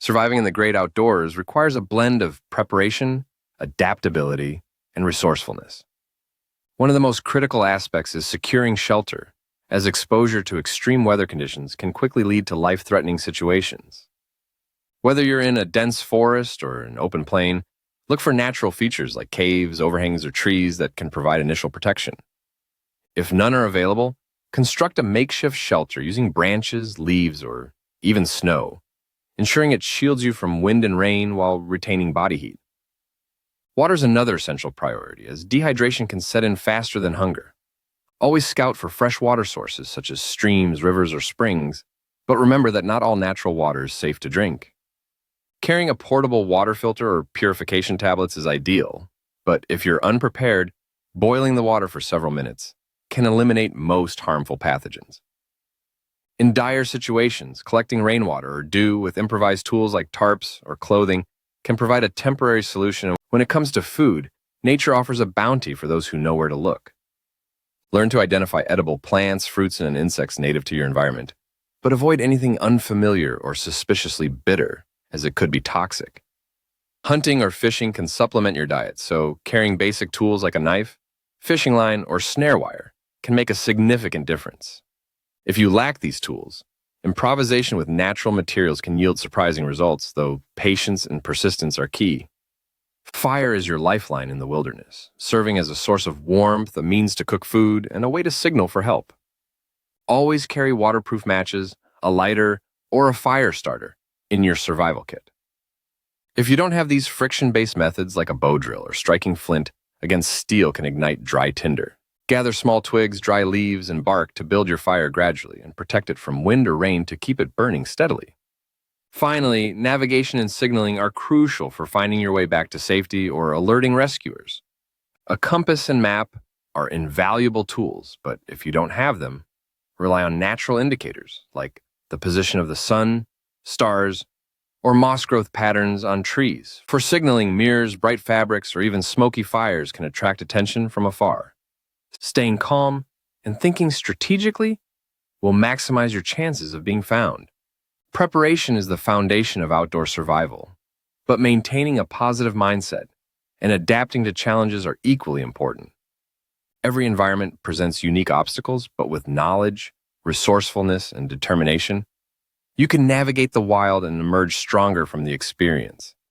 Surviving in the great outdoors requires a blend of preparation, adaptability, and resourcefulness. One of the most critical aspects is securing shelter, as exposure to extreme weather conditions can quickly lead to life-threatening situations. Whether you're in a dense forest or an open plain, look for natural features like caves, overhangs, or trees that can provide initial protection. If none are available, construct a makeshift shelter using branches, leaves, or even snow, ensuring it shields you from wind and rain while retaining body heat. Water is another essential priority, as dehydration can set in faster than hunger. Always scout for fresh water sources such as streams, rivers, or springs, but remember that not all natural water is safe to drink. Carrying a portable water filter or purification tablets is ideal, but if you're unprepared, boiling the water for several minutes can eliminate most harmful pathogens. In dire situations, collecting rainwater or dew with improvised tools like tarps or clothing can provide a temporary solution. When it comes to food, nature offers a bounty for those who know where to look. Learn to identify edible plants, fruits, and insects native to your environment, but avoid anything unfamiliar or suspiciously bitter, as it could be toxic. Hunting or fishing can supplement your diet, so carrying basic tools like a knife, fishing line, or snare wire can make a significant difference. If you lack these tools, improvisation with natural materials can yield surprising results, though patience and persistence are key. Fire is your lifeline in the wilderness, serving as a source of warmth, a means to cook food, and a way to signal for help. Always carry waterproof matches, a lighter, or a fire starter in your survival kit. If you don't have these friction-based methods like a bow drill or striking flint against steel can ignite dry tinder, gather small twigs, dry leaves, and bark to build your fire gradually and protect it from wind or rain to keep it burning steadily. Finally, navigation and signaling are crucial for finding your way back to safety or alerting rescuers. A compass and map are invaluable tools, but if you don't have them, rely on natural indicators like the position of the sun, stars, or moss growth patterns on trees. For signaling, mirrors, bright fabrics, or even smoky fires can attract attention from afar. Staying calm and thinking strategically will maximize your chances of being found. Preparation is the foundation of outdoor survival, but maintaining a positive mindset and adapting to challenges are equally important. Every environment presents unique obstacles, but with knowledge, resourcefulness, and determination, you can navigate the wild and emerge stronger from the experience.